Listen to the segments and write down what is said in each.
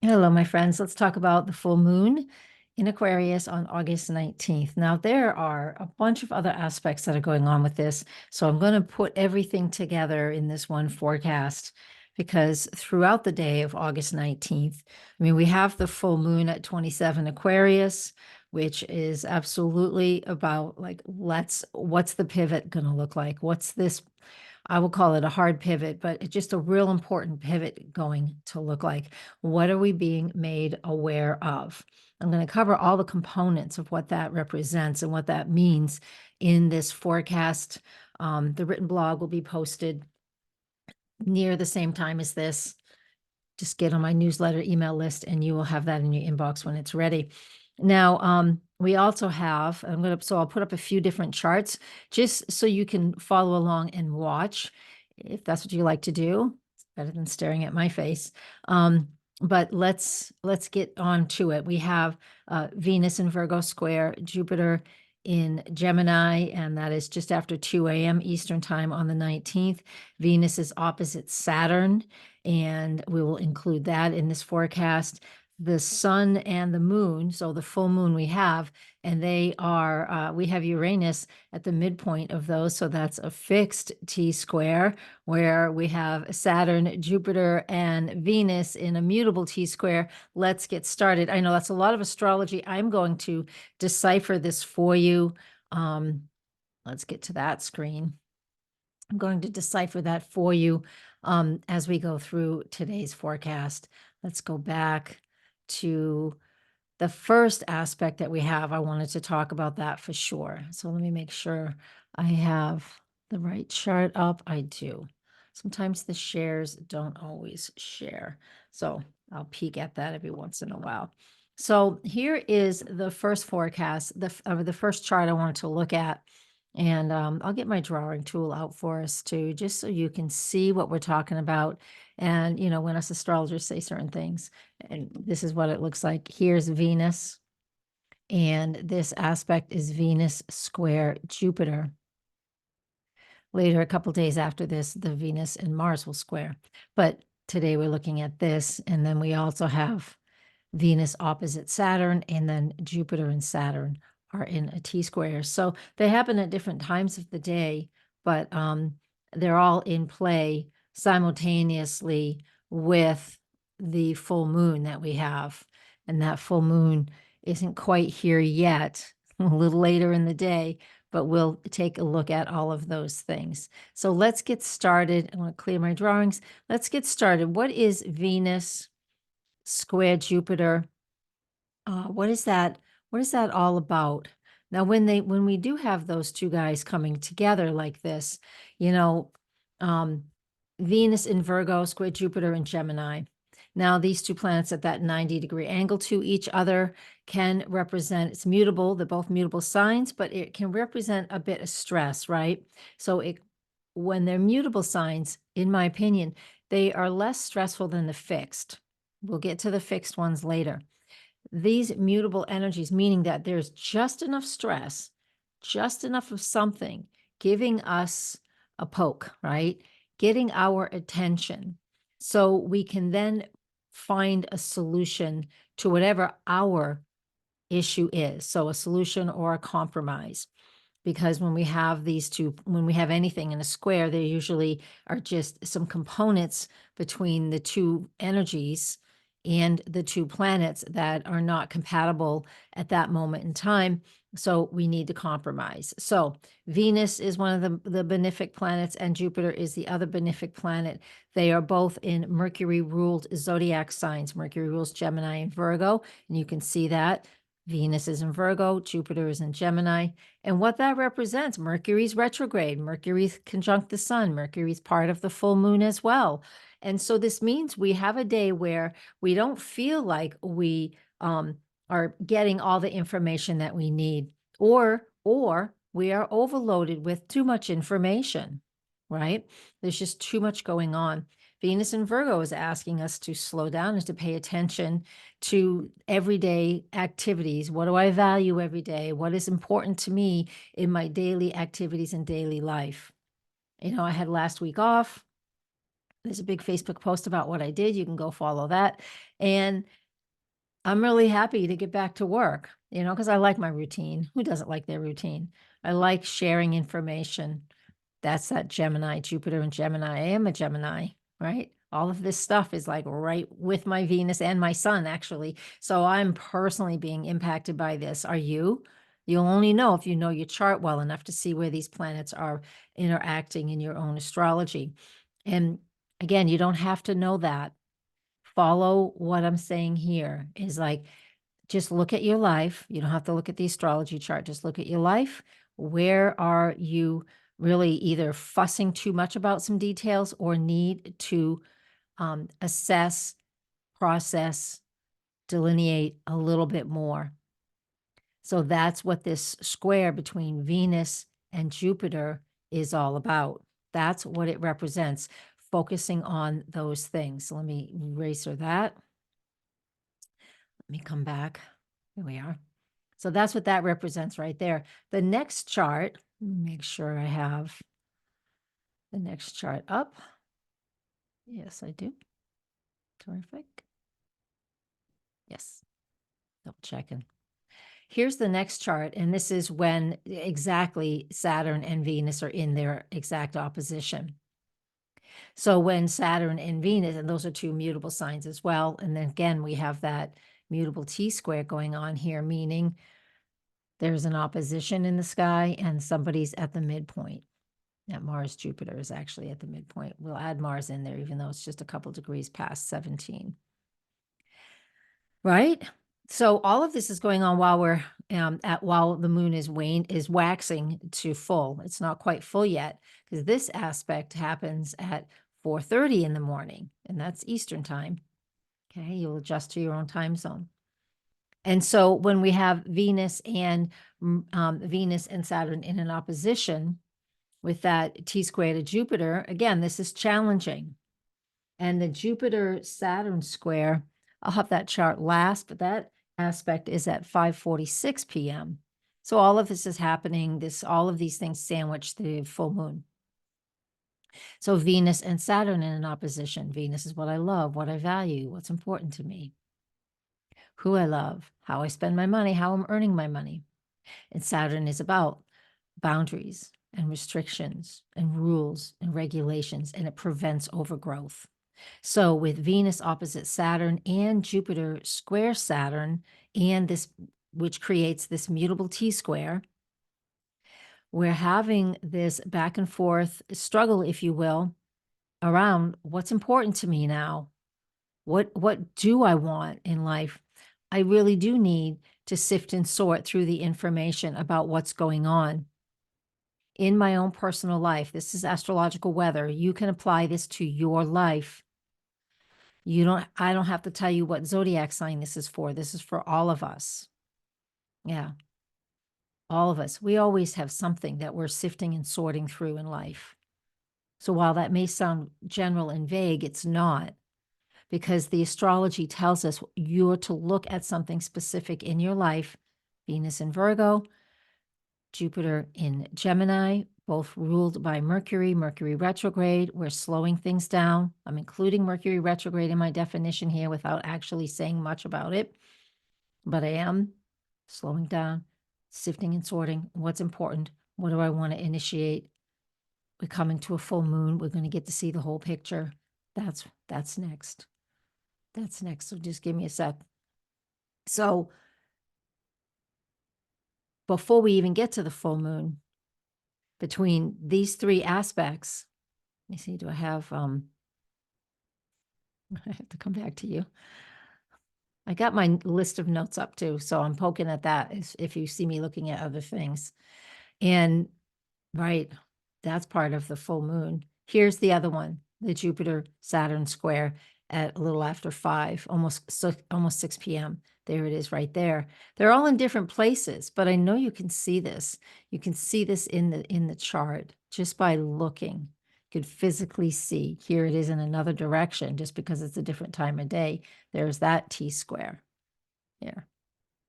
Hello, my friends. Let's talk about the full moon in Aquarius on August 19th. Now, there are a bunch of other aspects that are going on with this. So I'm going to put everything together in this one forecast because throughout the day of August 19th, we have the full moon at 27 Aquarius, which is absolutely about like, what's the pivot going to look like? What's this? I will call it a hard pivot, but it's just a real important pivot going to look like. What are we being made aware of? I'm going to cover all the components of what that represents and what that means in this forecast. The written blog will be posted near the same time as this. Just get on my newsletter email list and you will have that in your inbox when it's ready. Now, we also have, so I'll put up a few different charts just so you can follow along and watch if that's what you like to do. It's better than staring at my face. But let's get on to it. We have Venus in Virgo square, Jupiter in Gemini, and that is just after 2 a.m. Eastern time on the 19th. Venus is opposite Saturn, and we will include that in this forecast. The sun and the moon, so the full moon we have, and they are, we have Uranus at the midpoint of those, so that's a fixed T square, where we have Saturn, Jupiter, and Venus in a mutable T square. Let's get started. I know that's a lot of astrology. I'm going to decipher this for you. Let's get to that screen. I'm going to decipher that for you as we go through today's forecast. Let's go back to the first aspect that we have. I wanted to talk about that for sure. So let me make sure I have the right chart up. I do. Sometimes the shares don't always share. So I'll peek at that every once in a while. So here is the first forecast, the first chart I wanted to look at. And I'll get my drawing tool out for us too, just so you can see what we're talking about. And, when us astrologers say certain things, and this is what it looks like. Here's Venus, and this aspect is Venus square Jupiter. Later, a couple days after this, the Venus and Mars will square. But today we're looking at this, and then we also have Venus opposite Saturn, and then Jupiter and Saturn are in a T square. So they happen at different times of the day, but they're all in play simultaneously with the full moon that we have. And that full moon isn't quite here yet, a little later in the day, but we'll take a look at all of those things. So let's get started. I want to clear my drawings. Let's get started. What is Venus square Jupiter? What is that? What is that all about? Now, when we do have those two guys coming together like this, Venus in Virgo square Jupiter in Gemini. Now, these two planets at that 90-degree angle to each other can represent, it's mutable, they're both mutable signs, but it can represent a bit of stress, right? So when they're mutable signs, in my opinion, they are less stressful than the fixed. We'll get to the fixed ones later. These mutable energies, meaning that there's just enough stress, just enough of something giving us a poke, right? Getting our attention. So we can then find a solution to whatever our issue is. So a solution or a compromise. Because when we have these two, when we have anything in a square, there usually are just some components between the two energies and the two planets that are not compatible at that moment in time. So we need to compromise. So Venus is one of the benefic planets, and Jupiter is the other benefic planet. They are both in Mercury-ruled zodiac signs. Mercury rules Gemini and Virgo, and you can see that. Venus is in Virgo, Jupiter is in Gemini. And what that represents, Mercury's retrograde, Mercury's conjunct the sun, Mercury's part of the full moon as well. And so this means we have a day where we don't feel like we are getting all the information that we need, or we are overloaded with too much information, right? There's just too much going on. Venus in Virgo is asking us to slow down and to pay attention to everyday activities. What do I value every day? What is important to me in my daily activities and daily life? I had last week off. There's a big Facebook post about what I did. You can go follow that. And I'm really happy to get back to work, because I like my routine. Who doesn't like their routine? I like sharing information. That's that Gemini, Jupiter and Gemini. I am a Gemini, right? All of this stuff is like right with my Venus and my Sun, actually. So I'm personally being impacted by this. Are you? You'll only know if you know your chart well enough to see where these planets are interacting in your own astrology. And again, you don't have to know that. Follow what I'm saying here is like, just look at your life. You don't have to look at the astrology chart. Just look at your life. Where are you really either fussing too much about some details or need to assess, process, delineate a little bit more? So that's what this square between Venus and Jupiter is all about. That's what it represents, focusing on those things. So let me eraser that. Let me come back. Here we are. So that's what that represents right there. The next chart, make sure I have the next chart up. Yes, I do. Terrific. Yes, double checking. Here's the next chart, and this is when exactly Saturn and Venus are in their exact opposition. So when Saturn and Venus, and those are two mutable signs as well, and then again, we have that mutable T square going on here, meaning there's an opposition in the sky and somebody's at the midpoint. Yeah, Mars Jupiter is actually at the midpoint. We'll add Mars in there, even though it's just a couple degrees past 17. Right? So all of this is going on while we're while the moon is waxing to full. It's not quite full yet because this aspect happens at 4:30 in the morning, and that's Eastern time. Okay, you'll adjust to your own time zone. And so when we have Venus and Saturn in an opposition with that T square to Jupiter, again, this is challenging. And the Jupiter-Saturn square, I'll have that chart last, but that aspect is at 5:46 p.m. So all of this is happening, all of these things sandwich the full moon. So Venus and Saturn in an opposition. Venus is what I love, what I value, what's important to me, who I love, how I spend my money, how I'm earning my money. And Saturn is about boundaries and restrictions and rules and regulations, and it prevents overgrowth. So with Venus opposite Saturn and Jupiter square Saturn, and this, which creates this mutable T square, we're having this back and forth struggle, if you will, around what's important to me now. What do I want in life? I really do need to sift and sort through the information about what's going on in my own personal life. This is astrological weather. You can apply this to your life. I don't have to tell you what zodiac sign this is for. This is for all of us. Yeah. All of us. We always have something that we're sifting and sorting through in life. So while that may sound general and vague, it's not, because the astrology tells us you're to look at something specific in your life. Venus in Virgo, Jupiter in Gemini, both ruled by Mercury, Mercury retrograde. We're slowing things down. I'm including Mercury retrograde in my definition here without actually saying much about it, but I am slowing down, sifting and sorting what's important. What do I want to initiate? We're coming to a full moon. We're going to get to see the whole picture. That's next. That's next. So just give me a sec. So before we even get to the full moon, between these three aspects, let me see, do I have, I have to come back to you. I got my list of notes up too, so I'm poking at that if you see me looking at other things. And right, that's part of the full moon. Here's the other one, the Jupiter-Saturn square at a little after 5, almost 6 p.m. There it is right there. They're all in different places, but I know you can see this. You can see this in the chart just by looking. You could physically see. Here it is in another direction, just because it's a different time of day. There's that T square here.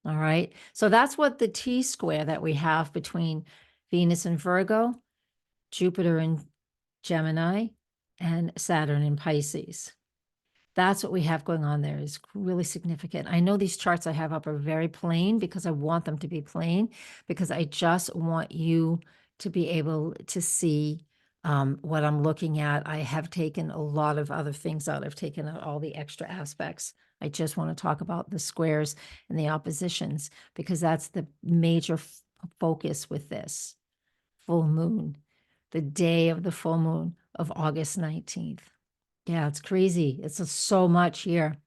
All right. So that's what the T square that we have between Venus and Virgo, Jupiter and Gemini, and Saturn in Pisces. That's what we have going on there is really significant. I know these charts I have up are very plain because I want them to be plain, because I just want you to be able to see what I'm looking at. I have taken a lot of other things out. I've taken out all the extra aspects. I just want to talk about the squares and the oppositions because that's the major focus with this full moon, the day of the full moon of August 19th. Yeah, it's crazy. It's so much here.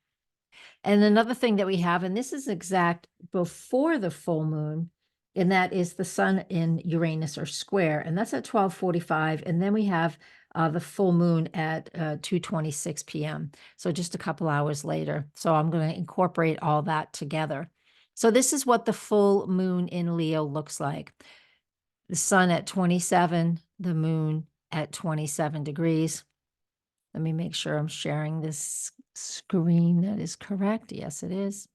And another thing that we have, and this is exact before the full moon, and that is the sun in Uranus or square, and that's at 12:45. And then we have the full moon at 2:26 p.m. So just a couple hours later. So I'm going to incorporate all that together. So this is what the full moon in Leo looks like. The sun at 27, the moon at 27 degrees. Let me make sure I'm sharing this screen that is correct. Yes, it is.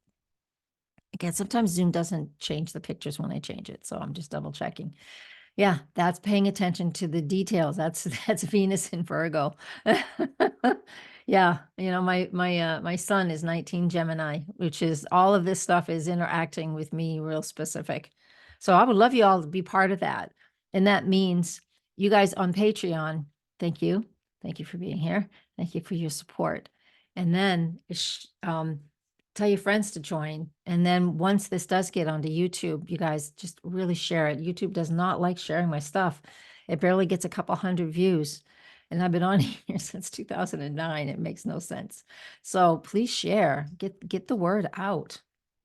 Again, sometimes Zoom doesn't change the pictures when I change it, so I'm just double checking. Yeah, that's paying attention to the details. That's Venus in Virgo. Yeah, you know, my son is 19 Gemini, which is all of this stuff is interacting with me real specific. So I would love you all to be part of that. And that means you guys on Patreon, thank you. Thank you for being here. Thank you for your support. And then tell your friends to join. And then once this does get onto YouTube, you guys just really share it. YouTube does not like sharing my stuff. It barely gets a couple hundred views. And I've been on here since 2009. It makes no sense. So please share, get the word out.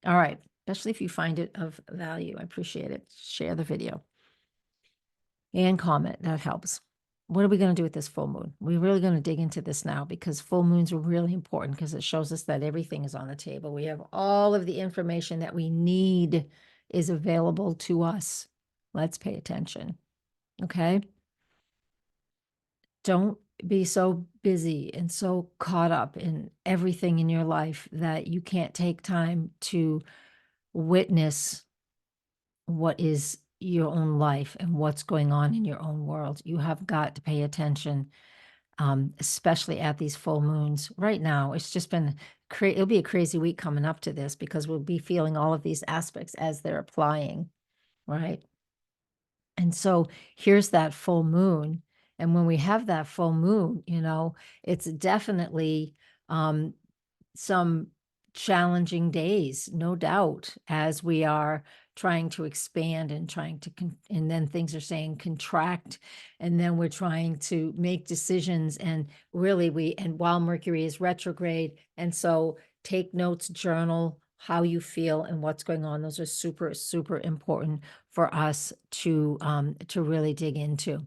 All right. Especially if you find it of value. I appreciate it. Share the video and comment. That helps. What are we going to do with this full moon? We're really going to dig into this now because full moons are really important because it shows us that everything is on the table. We have all of the information that we need is available to us. Let's pay attention. Okay. Don't be so busy and so caught up in everything in your life that you can't take time to witness what is your own life and what's going on in your own world. You have got to pay attention, especially at these full moons. Right now, it's just been it'll be a crazy week coming up to this because we'll be feeling all of these aspects as they're applying, right? And so here's that full moon. And when we have that full moon, you know, it's definitely some challenging days, no doubt, as we are trying to expand and trying to, and then things are saying contract, and then we're trying to make decisions. And really, and while Mercury is retrograde, and so take notes, journal how you feel and what's going on. Those are super, super important for us to really dig into.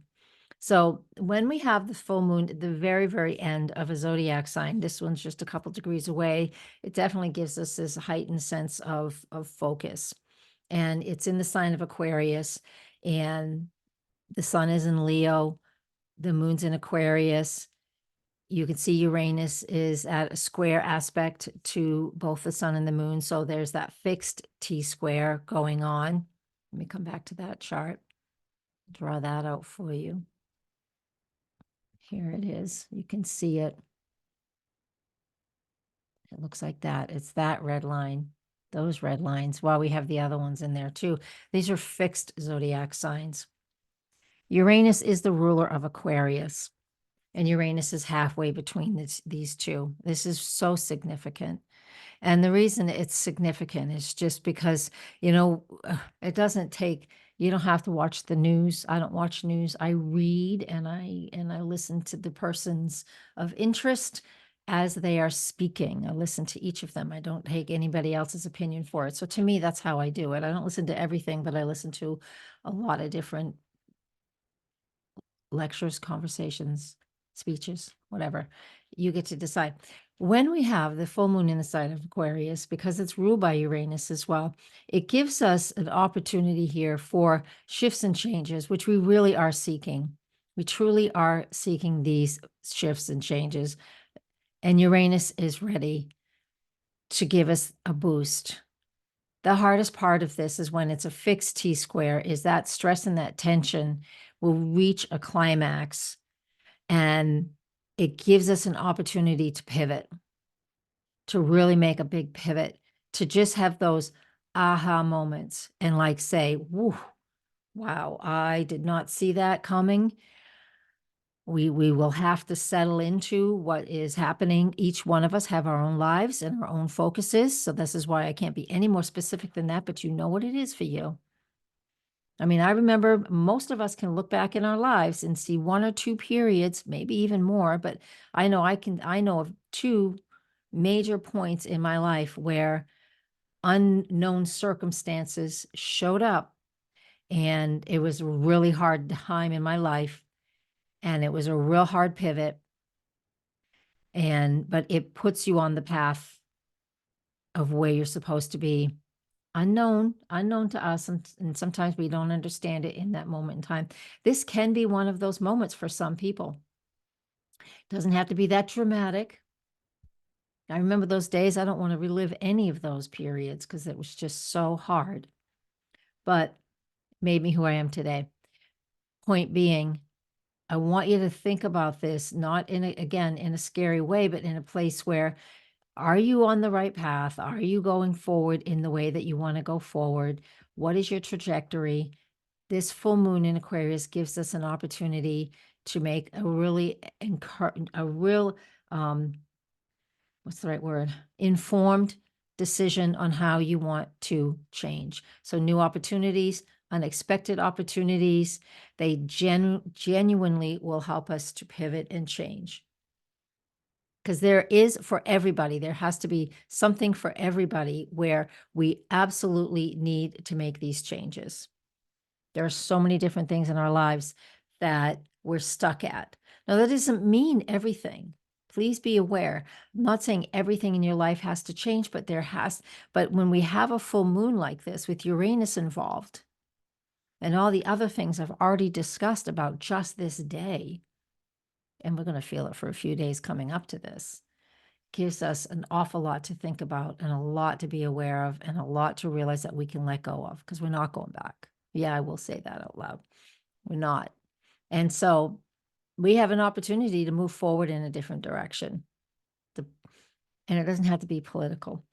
So when we have the full moon at the very, very end of a zodiac sign, this one's just a couple degrees away, it definitely gives us this heightened sense of focus. And it's in the sign of Aquarius, and the sun is in Leo, the moon's in Aquarius. You can see Uranus is at a square aspect to both the sun and the moon. So there's that fixed T square going on. Let me come back to that chart, draw that out for you. Here it is. You can see it. It looks like that. It's that red line, those red lines, while we have the other ones in there too. These are fixed zodiac signs. Uranus is the ruler of Aquarius, and Uranus is halfway between these two. This is so significant. And the reason it's significant is just because, you know, it doesn't take, you don't have to watch the news. I don't watch news. I read and I listen to the persons of interest as they are speaking. I listen to each of them. I don't take anybody else's opinion for it. So to me, that's how I do it. I don't listen to everything, but I listen to a lot of different lectures, conversations, speeches, whatever. You get to decide. When we have the full moon in the sign of Aquarius, because it's ruled by Uranus as well, it gives us an opportunity here for shifts and changes, which we really are seeking. We truly are seeking these shifts and changes. And Uranus is ready to give us a boost. The hardest part of this is when it's a fixed T square, is that stress and that tension will reach a climax, and it gives us an opportunity to pivot, to really make a big pivot, to just have those aha moments and like say, woo, wow, I did not see that coming. We will have to settle into what is happening. Each one of us have our own lives and our own focuses. So this is why I can't be any more specific than that, but you know what it is for you. I mean, I remember most of us can look back in our lives and see one or two periods, maybe even more, but I know I know of two major points in my life where unknown circumstances showed up, and it was a really hard time in my life, and it was a real hard pivot, but it puts you on the path of where you're supposed to be. Unknown to us, and sometimes we don't understand it in that moment in time. This can be one of those moments for some people. Doesn't have to be that dramatic. I remember those days. I don't want to relive any of those periods because it was just so hard, but made me who I am today. Point being, I want you to think about this, not in a scary way, but in a place where, are you on the right path? Are you going forward in the way that you want to go forward? What is your trajectory? This full moon in Aquarius gives us an opportunity to make a real, what's the right word? Informed decision on how you want to change. So new opportunities, unexpected opportunities, they genuinely will help us to pivot and change. Because there is, for everybody, there has to be something for everybody where we absolutely need to make these changes. There are so many different things in our lives that we're stuck at. Now, that doesn't mean everything. Please be aware. I'm not saying everything in your life has to change, but but when we have a full moon like this with Uranus involved and all the other things I've already discussed about just this day, and we're going to feel it for a few days coming up to this, gives us an awful lot to think about and a lot to be aware of and a lot to realize that we can let go of, because we're not going back. Yeah, I will say that out loud. We're not. And so we have an opportunity to move forward in a different direction. And it doesn't have to be political.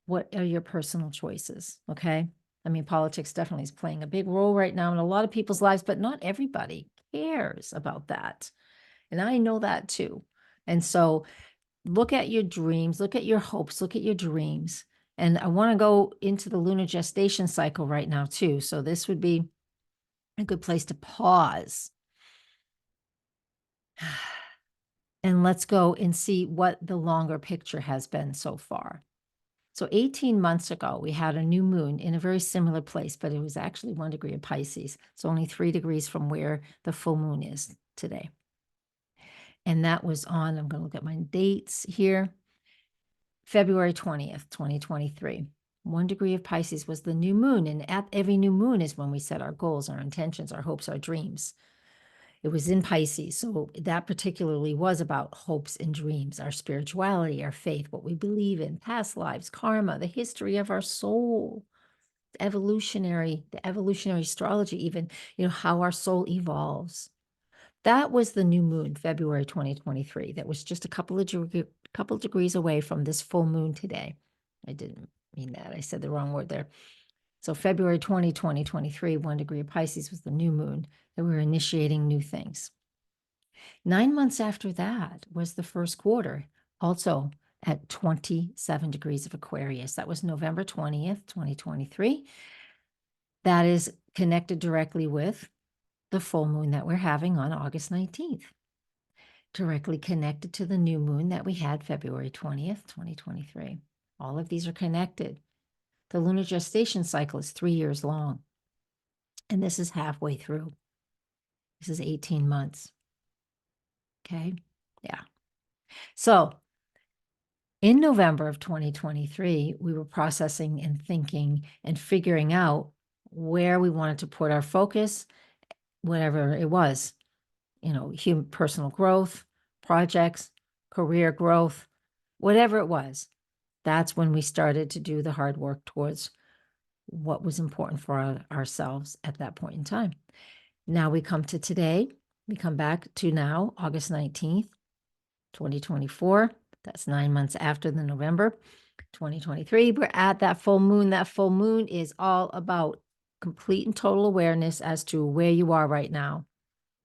What are your personal choices? Okay. I mean, politics definitely is playing a big role right now in a lot of people's lives, but not everybody cares about that. And I know that too. And so look at your dreams, look at your hopes, look at your dreams. And I want to go into the lunar gestation cycle right now too. So this would be a good place to pause. And let's go and see what the longer picture has been so far. So 18 months ago, we had a new moon in a very similar place, but it was actually 1 degree of Pisces. It's only 3 degrees from where the full moon is today. And that was on, I'm going to look at my dates here, February 20th, 2023. 1 degree of Pisces was the new moon. And at every new moon is when we set our goals, our intentions, our hopes, our dreams. It was in Pisces. So that particularly was about hopes and dreams, our spirituality, our faith, what we believe in, past lives, karma, the history of our soul, the evolutionary astrology, even, how our soul evolves. That was the new moon, February 2023. That was just a couple of degrees away from this full moon today. I didn't mean that. I said the wrong word there. So February 2023, 1 degree of Pisces was the new moon that we were initiating new things. 9 months after that was the first quarter, also at 27 degrees of Aquarius. That was November 20th, 2023. That is connected directly with the full moon that we're having on August 19th, directly connected to the new moon that we had February 20th, 2023. All of these are connected. The lunar gestation cycle is 3 years long, and this is halfway through. This is 18 months. Okay. Yeah. So in November of 2023, we were processing and thinking and figuring out where we wanted to put our focus, whatever it was, personal growth, projects, career growth, whatever it was. That's when we started to do the hard work towards what was important for ourselves at that point in time. Now we come to today. We come back to now, August 19th. 2024, that's 9 months after the November. 2023, we're at that full moon. That full moon is all about complete and total awareness as to where you are right now.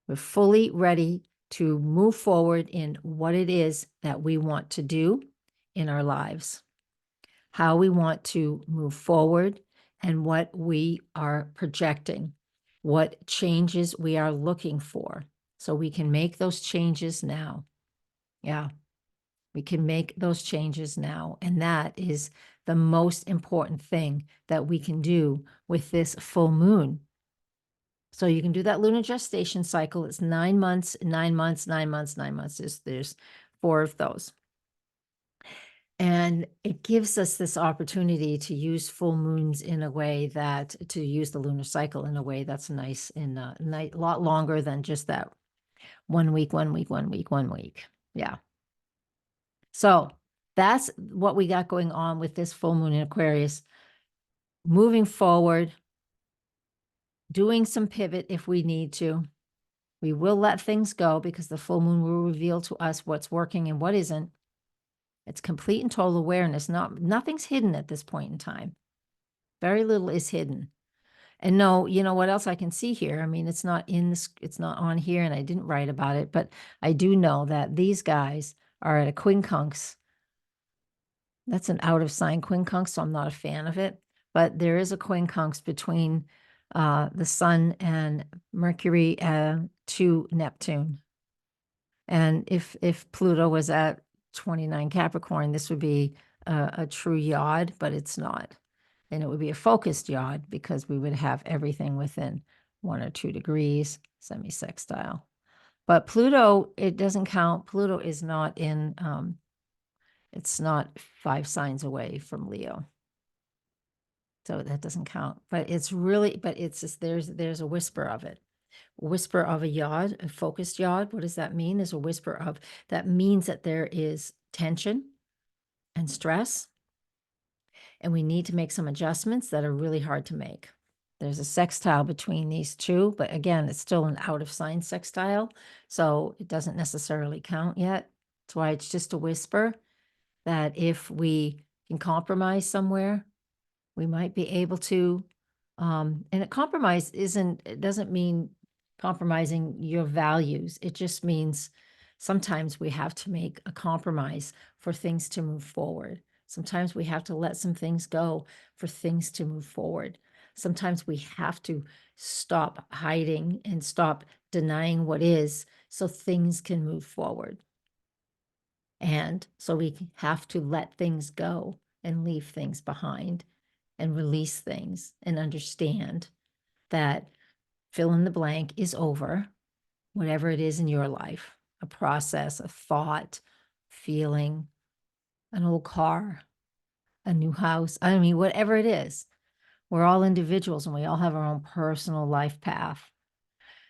We're fully ready to move forward in what it is that we want to do in our lives, how we want to move forward, and what we are projecting, what changes we are looking for. So we can make those changes now. Yeah, we can make those changes now. And that is the most important thing that we can do with this full moon. So you can do that lunar gestation cycle. It's 9 months, 9 months, 9 months, 9 months. There's 4 of those. And it gives us this opportunity to use full moons in a way that, to use the lunar cycle in a way that's nice and a lot longer than just that 1 week, 1 week, 1 week, 1 week. Yeah. So that's what we got going on with this full moon in Aquarius. Moving forward, doing some pivot if we need to. We will let things go because the full moon will reveal to us what's working and what isn't. It's complete and total awareness. Nothing's hidden at this point in time. Very little is hidden. And no, you know what else I can see here? I mean, it's not it's not on here, and I didn't write about it, but I do know that these guys are at a quincunx. That's an out of sign quincunx, so I'm not a fan of it. But there is a quincunx between the Sun and Mercury to Neptune. And if Pluto was at 29 Capricorn, this would be a true yod, but it's not. And it would be a focused yod because we would have everything within 1 or 2 degrees, semi-sextile. But Pluto, it doesn't count. Pluto is not in, it's not 5 signs away from Leo. So that doesn't count. But it's really, but it's just, there's a whisper of it. Whisper of a yod, a focused yod. What does that mean? There's a whisper of, that means that there is tension and stress, and we need to make some adjustments that are really hard to make. There's a sextile between these two, but again, it's still an out of sign sextile, so it doesn't necessarily count yet. That's why it's just a whisper that if we can compromise somewhere, we might be able to. And a compromise it doesn't mean compromising your values. It just means sometimes we have to make a compromise for things to move forward. Sometimes we have to let some things go for things to move forward. Sometimes we have to stop hiding and stop denying what is so things can move forward. And so we have to let things go and leave things behind and release things and understand that fill in the blank is over, whatever it is in your life, a process, a thought, feeling, an old car, a new house. I mean, whatever it is, we're all individuals and we all have our own personal life path.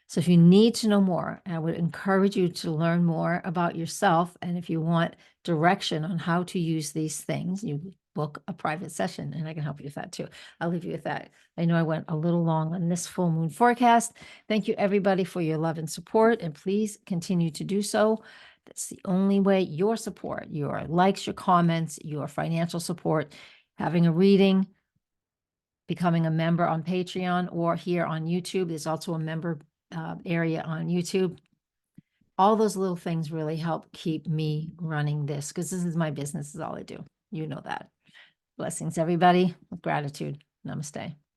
So if you need to know more, I would encourage you to learn more about yourself. And if you want direction on how to use these things, you book a private session and I can help you with that too. I'll leave you with that. I know I went a little long on this full moon forecast. Thank you everybody for your love and support, and please continue to do so. That's the only way. Your support, your likes, your comments, your financial support, having a reading, becoming a member on Patreon or here on YouTube. There's also a member area on YouTube. All those little things really help keep me running this because this is my business, is all I do. You know that. Blessings, everybody, with gratitude. Namaste.